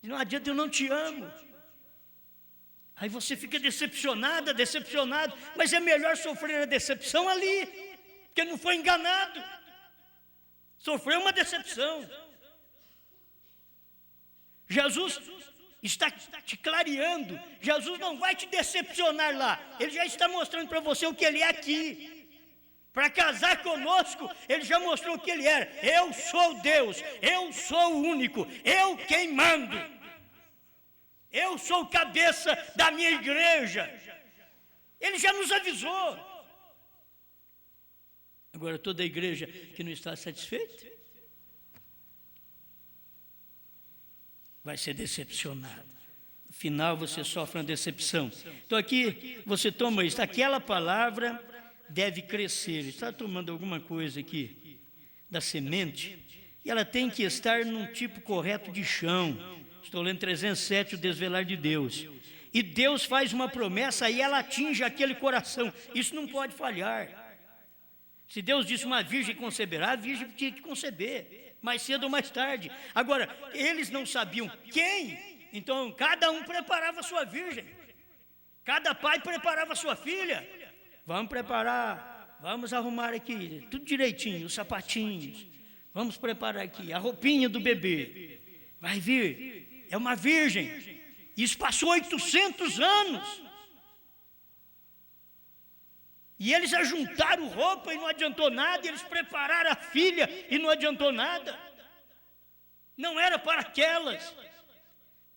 Não adianta, eu não te amo. Aí você fica decepcionado, mas é melhor sofrer a decepção ali, porque não foi enganado, sofreu uma decepção. Jesus está te clareando. Jesus não vai te decepcionar lá, ele já está mostrando para você o que ele é aqui. Para casar conosco, ele já mostrou o que ele era. Eu sou Deus, eu sou o único, eu quem mando, eu sou o cabeça da minha igreja. Ele já nos avisou. Agora, toda a igreja que não está satisfeita vai ser decepcionada. No final você sofre uma decepção. Então aqui você toma isso, aquela palavra deve crescer. Está tomando alguma coisa aqui da semente, e ela tem que estar num tipo correto de chão. Estou lendo 307, o desvelar de Deus. E Deus faz uma promessa e ela atinge aquele coração. Isso não pode falhar. Se Deus disse uma virgem conceberá, a virgem tinha que conceber, mais cedo ou mais tarde. Agora, eles não sabiam quem, então cada um preparava a sua virgem. Cada pai preparava a sua filha. Vamos preparar, vamos arrumar aqui, tudo direitinho, os sapatinhos. Vamos preparar aqui, a roupinha do bebê. Vai vir, é uma virgem. Isso passou 800 anos. E eles ajuntaram roupa e não adiantou nada, eles prepararam a filha e não adiantou nada. Não era para aquelas.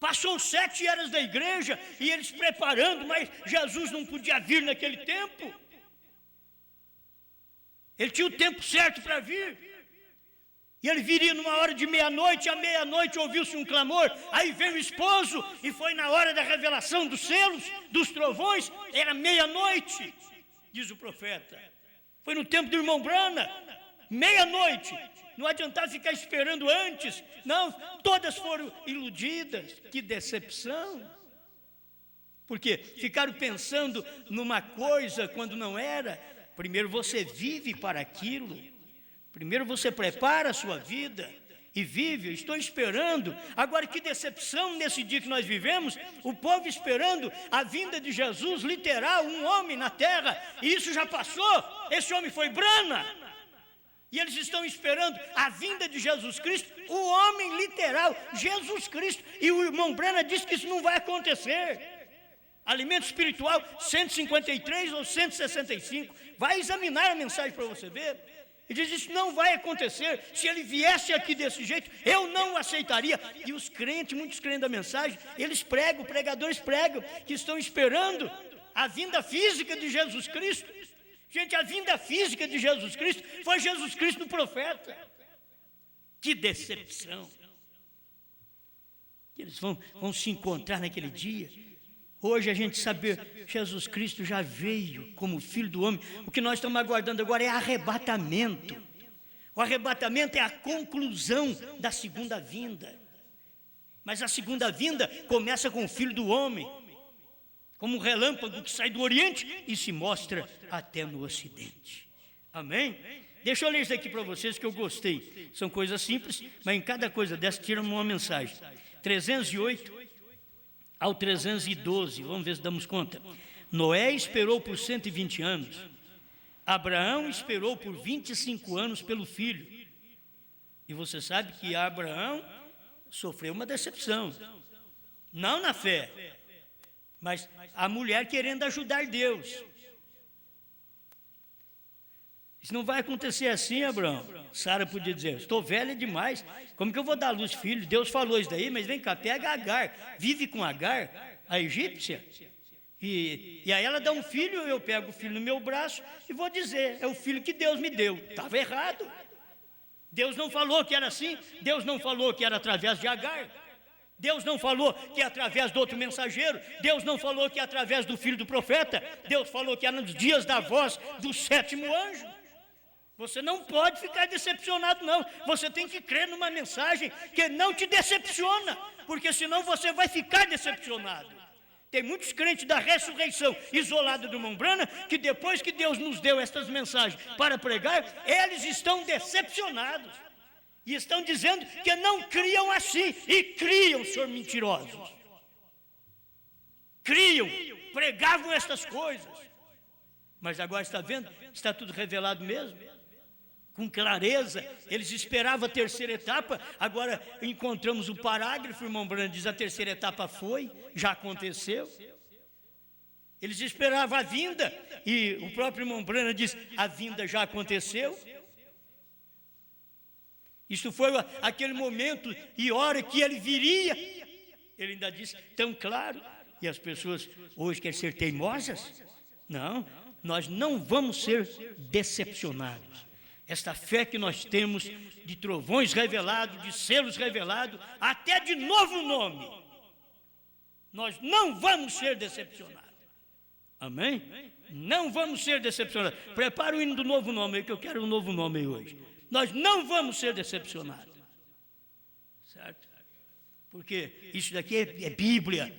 Passou 7 horas da igreja e eles preparando, mas Jesus não podia vir naquele tempo. Ele tinha o tempo certo para vir. E ele viria numa hora de meia-noite, à meia-noite ouviu-se um clamor, aí veio o esposo, e foi na hora da revelação dos selos, dos trovões, era meia-noite, diz o profeta. Foi no tempo do irmão Brana, meia-noite, não adiantava ficar esperando antes, não, todas foram iludidas, que decepção. Porque ficaram pensando numa coisa quando não era. Primeiro você vive para aquilo. Primeiro você prepara a sua vida e vive. Eu estou esperando. Agora, que decepção nesse dia que nós vivemos, o povo esperando a vinda de Jesus, literal, um homem na terra, e isso já passou. Esse homem foi Brana. E eles estão esperando a vinda de Jesus Cristo, o homem literal, Jesus Cristo. E o irmão Brana diz que isso não vai acontecer. Alimento espiritual 153 ou 165. Vai examinar a mensagem para você ver. E diz, isso não vai acontecer. Se ele viesse aqui desse jeito, eu não aceitaria. E os crentes, muitos crentes da mensagem, eles pregam, pregadores pregam, que estão esperando a vinda física de Jesus Cristo. Gente, a vinda física de Jesus Cristo foi Jesus Cristo no profeta. Que decepção. Eles vão se encontrar naquele dia. Hoje a gente sabe, Jesus Cristo já veio como Filho do Homem. O que nós estamos aguardando agora é arrebatamento. O arrebatamento é a conclusão da segunda vinda. Mas a segunda vinda começa com o Filho do Homem, como um relâmpago que sai do Oriente e se mostra até no Ocidente. Amém? Deixa eu ler isso aqui para vocês que eu gostei. São coisas simples, mas em cada coisa dessa tira uma mensagem. 308 ao 312, vamos ver se damos conta. Noé esperou por 120 anos. Abraão esperou por 25 anos pelo filho. E você sabe que Abraão sofreu uma decepção. Não na fé, mas a mulher querendo ajudar Deus. Isso não vai acontecer assim, Abraão. Sara podia dizer, estou velha demais, como que eu vou dar à luz filho? Deus falou isso daí, mas vem cá, pega Agar, vive com Agar, a egípcia, e aí ela dá um filho, eu pego o filho no meu braço e vou dizer, é o filho que Deus me deu. Estava errado. Deus não falou que era assim, Deus não falou que era através de Agar, Deus não falou que é através do outro mensageiro, Deus não falou que é através do filho do profeta, Deus falou que é nos dias da voz do 7º anjo. Você não pode ficar decepcionado, não. Você tem que crer numa mensagem que não te decepciona, porque senão você vai ficar decepcionado. Tem muitos crentes da ressurreição isolados do irmão Brana, que depois que Deus nos deu estas mensagens para pregar, eles estão decepcionados. E estão dizendo que não criam assim, e criam, senhor, mentirosos. Criam, pregavam estas coisas. Mas agora está vendo? Está tudo revelado mesmo. Com clareza, eles esperavam a terceira etapa, agora encontramos o parágrafo, o irmão Brana diz, a terceira etapa foi, já aconteceu. Eles esperavam a vinda, e o próprio irmão Brana diz, a vinda já aconteceu. Isso foi aquele momento e hora que ele viria. Ele ainda disse, tão claro, e as pessoas hoje querem ser teimosas? Não, nós não vamos ser decepcionados. Esta fé que nós temos de trovões revelados, de selos revelados, até de novo nome, nós não vamos ser decepcionados. Amém? Não vamos ser decepcionados. Prepara o hino do novo nome aí, que eu quero um novo nome aí hoje. Nós não vamos ser decepcionados. Certo? Porque isso daqui é Bíblia.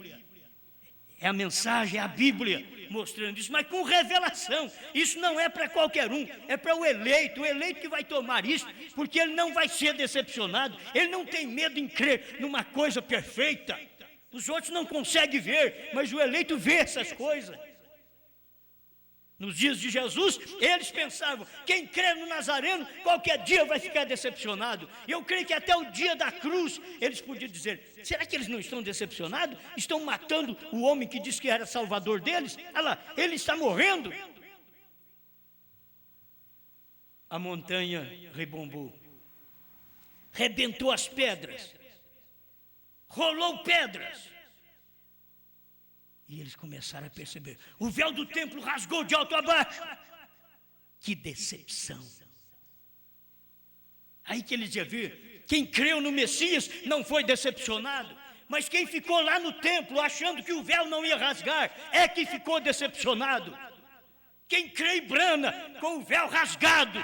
É a mensagem, é a Bíblia mostrando isso, mas com revelação. Isso não é para qualquer um, é para o eleito que vai tomar isso, porque ele não vai ser decepcionado, ele não tem medo em crer numa coisa perfeita. Os outros não conseguem ver, mas o eleito vê essas coisas. Nos dias de Jesus, eles pensavam, quem crê no Nazareno, qualquer dia vai ficar decepcionado. E eu creio que até o dia da cruz, eles podiam dizer, será que eles não estão decepcionados? Estão matando o homem que disse que era salvador deles? Olha lá, ele está morrendo. a montanha rebombou, rebentou as pedras, rolou pedras. E eles começaram a perceber, o véu do templo rasgou de alto a baixo. Que decepção. Aí que eles iam ver, quem creu no Messias não foi decepcionado, mas quem ficou lá no templo achando que o véu não ia rasgar, é que ficou decepcionado. Quem crê em brana com o véu rasgado,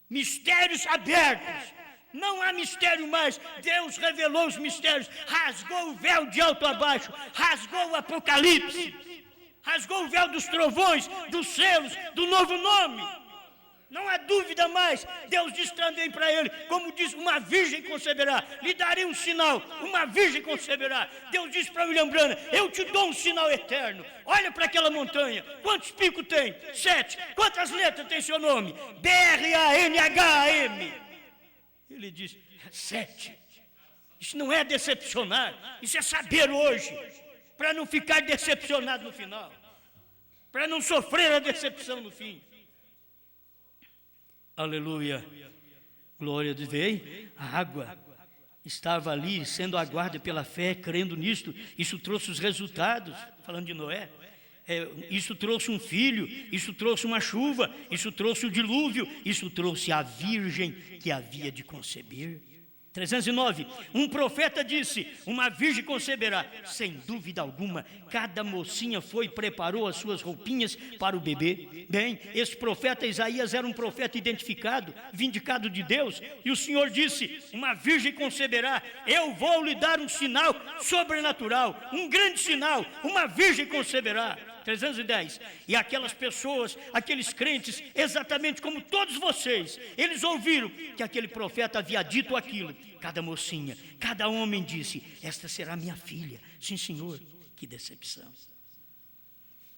mistérios abertos, não há mistério mais. Deus revelou os mistérios, rasgou o véu de alto a baixo, rasgou o Apocalipse, rasgou o véu dos trovões, dos selos, do novo nome. Não há dúvida mais. Deus diz também para ele, como diz, uma virgem conceberá, lhe darei um sinal, uma virgem conceberá. Deus diz para William Branham, eu te dou um sinal eterno. Olha para aquela montanha, quantos picos tem? 7. Quantas letras tem seu nome? BRANHAM. Ele diz, 7. Isso não é decepcionar, isso é saber hoje, para não ficar decepcionado no final, para não sofrer a decepção no fim. Aleluia, glória a Deus. A água estava ali sendo aguardada pela fé, crendo nisto. Isso trouxe os resultados, falando de Noé. Isso trouxe um filho, isso trouxe uma chuva, isso trouxe o dilúvio, isso trouxe a virgem que havia de conceber. 309, um profeta disse, uma virgem conceberá. Sem dúvida alguma, cada mocinha foi e preparou as suas roupinhas para o bebê. Bem, esse profeta Isaías era um profeta identificado, vindicado de Deus, e o Senhor disse, uma virgem conceberá, eu vou lhe dar um sinal sobrenatural, um grande sinal, uma virgem conceberá. 310, e aquelas pessoas, aqueles crentes, exatamente como todos vocês, eles ouviram que aquele profeta havia dito aquilo. Cada mocinha, cada homem disse, esta será minha filha. Sim, Senhor, que decepção.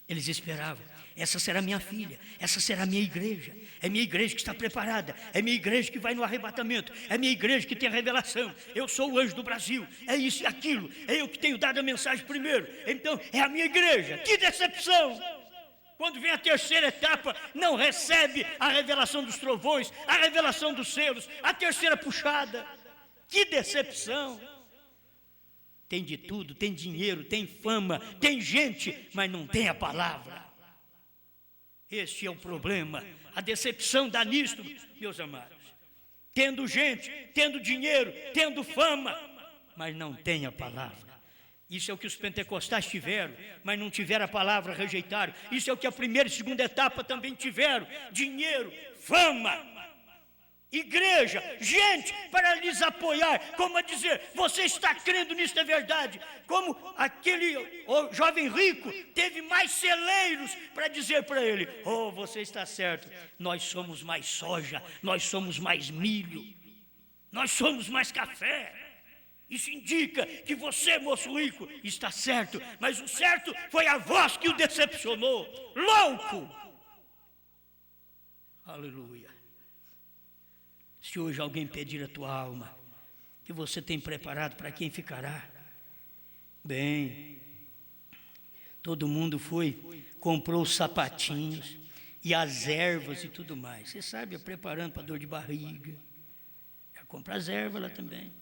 Eles esperavam, essa será minha filha, essa será minha igreja. É minha igreja que está preparada, é minha igreja que vai no arrebatamento, é minha igreja que tem a revelação. Eu sou o anjo do Brasil, é isso e aquilo, é eu que tenho dado a mensagem primeiro. Então é a minha igreja. Que decepção! Quando vem a terceira etapa, não recebe a revelação dos trovões, a revelação dos selos, a terceira puxada. Que decepção! Tem de tudo, tem dinheiro, tem fama, tem gente, mas não tem a palavra. Este é o problema. A decepção dá nisto, meus amados. Tendo gente, tendo dinheiro, tendo fama, mas não tem a palavra. Isso é o que os pentecostais tiveram, mas não tiveram a palavra, rejeitaram. Isso é o que a primeira e segunda etapa também tiveram. Dinheiro, fama, igreja, gente para lhes apoiar, como a dizer, você está crendo nisso, é verdade. Como aquele jovem rico teve mais celeiros para dizer para ele, oh, você está certo, nós somos mais soja, nós somos mais milho, nós somos mais café. Isso indica que você, moço rico, está certo, mas o certo foi a voz que o decepcionou. Louco! Aleluia. Se hoje alguém pedir a tua alma, que você tem preparado para quem ficará? Bem, todo mundo foi, comprou os sapatinhos e as ervas e tudo mais. Você sabe, preparando para dor de barriga. Já compra as ervas lá também.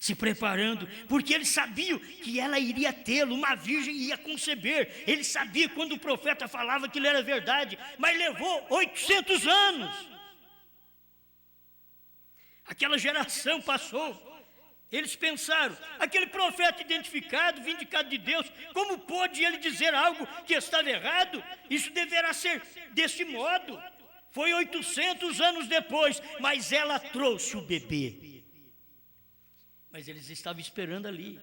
Se preparando, porque eles sabiam que ela iria tê-lo, uma virgem ia conceber. Ele sabia quando o profeta falava que ele era verdade, mas levou 800 anos. Aquela geração passou, eles pensaram, aquele profeta identificado, vindicado de Deus, como pôde ele dizer algo que estava errado? Isso deverá ser desse modo. Foi 800 anos depois, mas ela trouxe o bebê. Mas eles estavam esperando ali,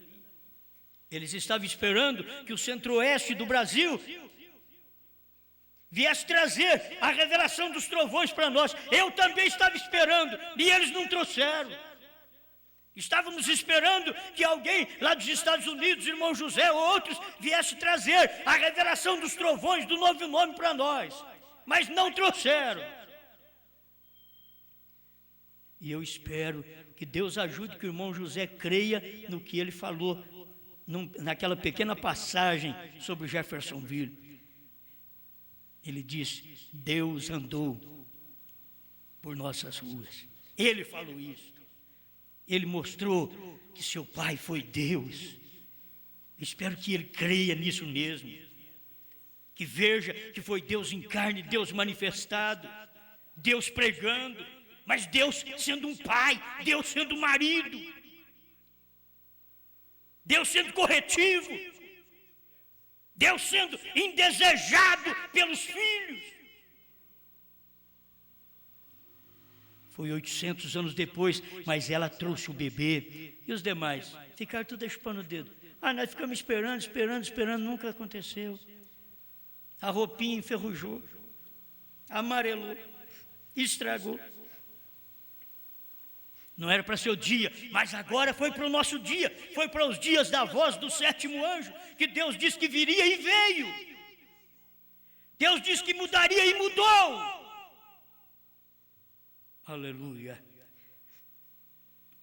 eles estavam esperando que o centro-oeste do Brasil viesse trazer a revelação dos trovões para nós. Eu também estava esperando, e eles não trouxeram. Estávamos esperando que alguém lá dos Estados Unidos, irmão José ou outros, viesse trazer a revelação dos trovões do novo nome para nós, mas não trouxeram. E eu espero que Deus ajude que o irmão José creia no que ele falou, naquela pequena passagem sobre Jeffersonville. Ele diz: Deus andou por nossas ruas. Ele falou isso. Ele mostrou que seu Pai foi Deus. Espero que ele creia nisso mesmo. Que veja que foi Deus em carne, Deus manifestado, Deus pregando, mas Deus sendo um pai, Deus sendo um marido, Deus sendo corretivo, Deus sendo indesejado pelos filhos. Foi 800 anos depois, mas ela trouxe o bebê. E os demais ficaram tudo chupando o dedo. Nós ficamos esperando, nunca aconteceu. A roupinha enferrujou, amarelou, estragou. Não era para ser o dia, mas agora foi para o nosso dia. Foi para os dias da voz do sétimo anjo, que Deus disse que viria e veio. Deus disse que mudaria e mudou. Aleluia.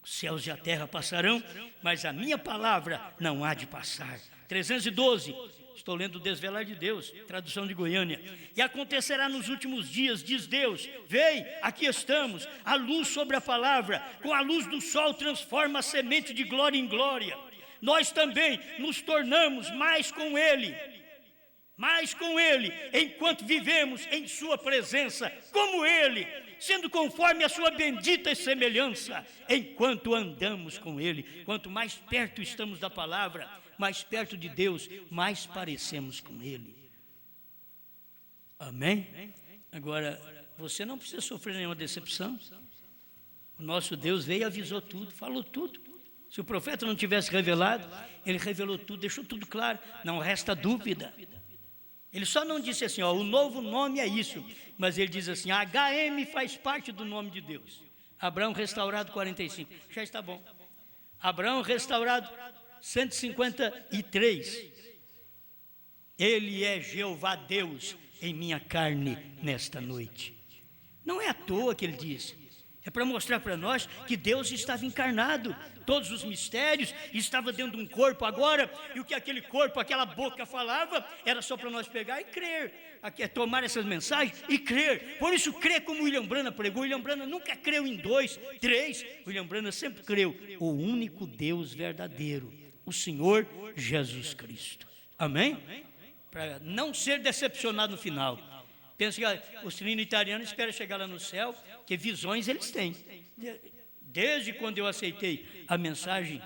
Os céus e a terra passarão, mas a minha palavra não há de passar. 312, estou lendo o Desvelar de Deus, tradução de Goiânia. E acontecerá nos últimos dias, diz Deus, vem, aqui estamos, a luz sobre a palavra, com a luz do sol transforma a semente de glória em glória. Nós também nos tornamos mais com Ele, enquanto vivemos em sua presença, como Ele, sendo conforme a sua bendita semelhança, enquanto andamos com Ele. Quanto mais perto estamos da palavra, mais perto de Deus, mais parecemos com Ele. Amém? Agora, você não precisa sofrer nenhuma decepção. O nosso Deus veio e avisou tudo, falou tudo. Se o profeta não tivesse revelado, ele revelou tudo, deixou tudo claro, não resta dúvida. Ele só não disse assim, o novo nome é isso, mas ele diz assim, HM faz parte do nome de Deus. Abraão restaurado 45, já está bom. Abraão restaurado 153. Ele é Jeová Deus em minha carne nesta noite. Não é à toa que ele diz. É para mostrar para nós que Deus estava encarnado. Todos os mistérios estavam dentro de um corpo agora. E o que aquele corpo, aquela boca falava, era só para nós pegar e crer. Tomar essas mensagens e crer. Por isso, crer como William Branham pregou. William Branham nunca creu em 2, 3. William Branham sempre creu. O único Deus verdadeiro, o Senhor Jesus Cristo. Amém? Para não ser decepcionado no final. Pensa que os trinitarianos esperam chegar lá no céu, que visões eles têm. Desde quando eu aceitei a mensagem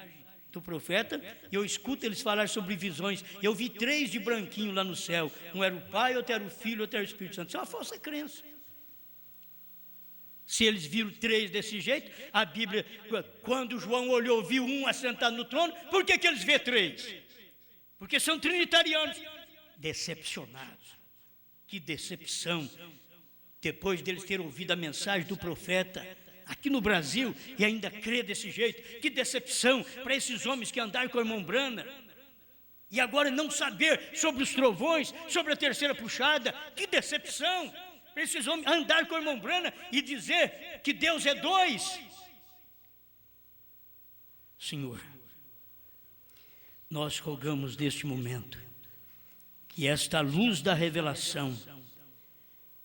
do profeta, eu escuto eles falar sobre visões. Eu vi 3 de branquinho lá no céu. Um era o Pai, outro era o Filho, outro era o Espírito Santo. Isso é uma falsa crença. Se eles viram 3 desse jeito, a Bíblia, quando João olhou, viu um assentado no trono, por que eles vê 3? Porque são trinitarianos. Decepcionados. Que decepção, depois deles terem ouvido a mensagem do profeta, aqui no Brasil, e ainda crer desse jeito. Que decepção para esses homens que andaram com o irmão Branham, e agora não saber sobre os trovões, sobre a terceira puxada. Que decepção para esses homens andarem com o irmão Branham e dizer que Deus é 2. Senhor, nós rogamos neste momento, que esta luz da revelação,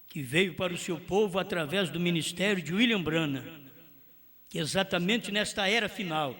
que veio para o seu povo através do ministério de William Branham, que exatamente nesta era final,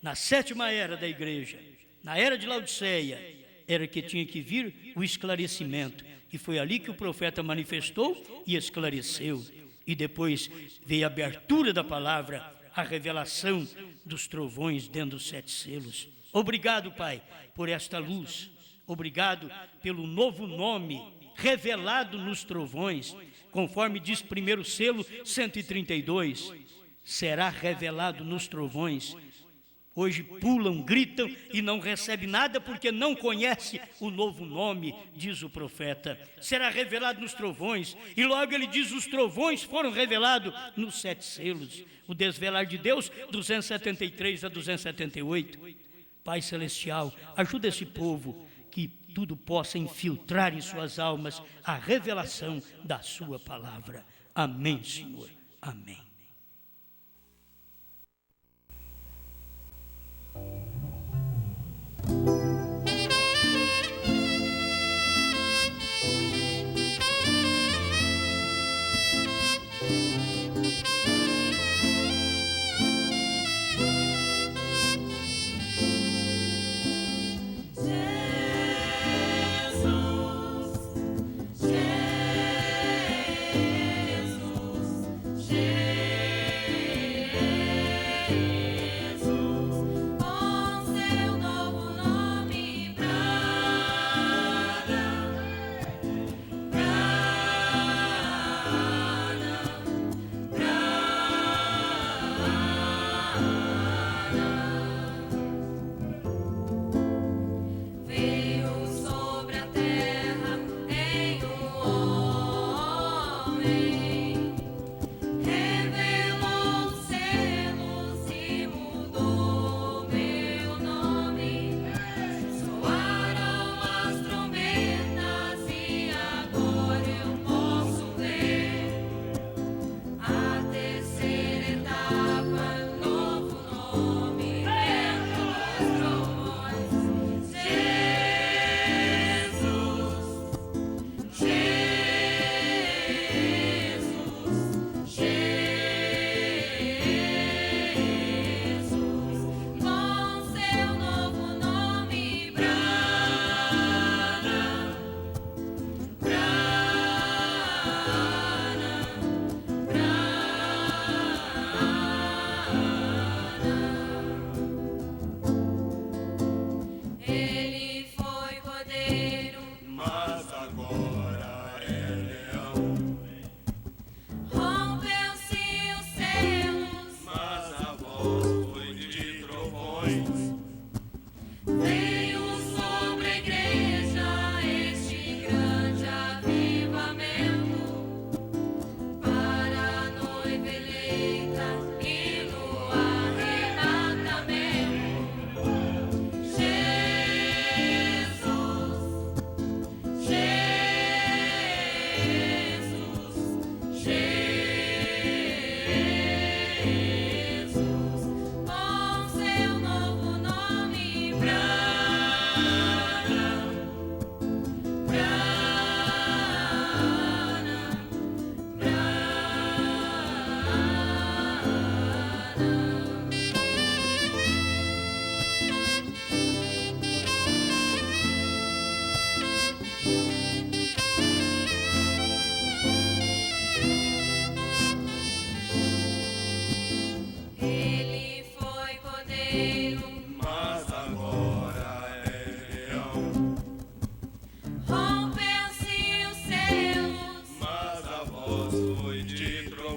na 7ª era da igreja, na era de Laodiceia, era que tinha que vir o esclarecimento, e foi ali que o profeta manifestou e esclareceu, e depois veio a abertura da palavra, a revelação dos trovões dentro dos 7 selos. Obrigado, Pai, por esta luz. Obrigado pelo novo nome revelado nos trovões, conforme diz 1º selo 132, será revelado nos trovões. Hoje pulam, gritam e não recebem nada porque não conhece o novo nome, diz o profeta. Será revelado nos trovões, e logo ele diz, os trovões foram revelados nos 7 selos. O Desvelar de Deus, 273 a 278. Pai Celestial, ajuda esse povo, que tudo possa infiltrar em suas almas a revelação da sua palavra. Amém, Senhor. Amém.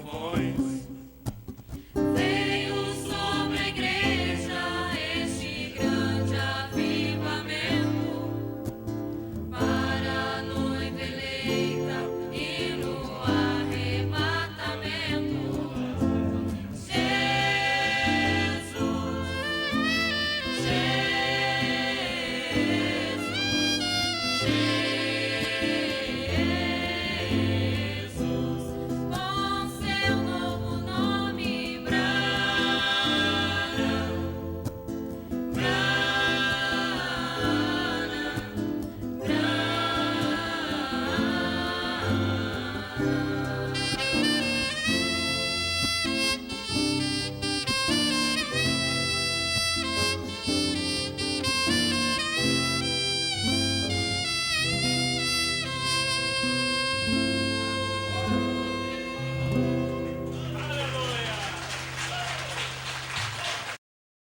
trovões.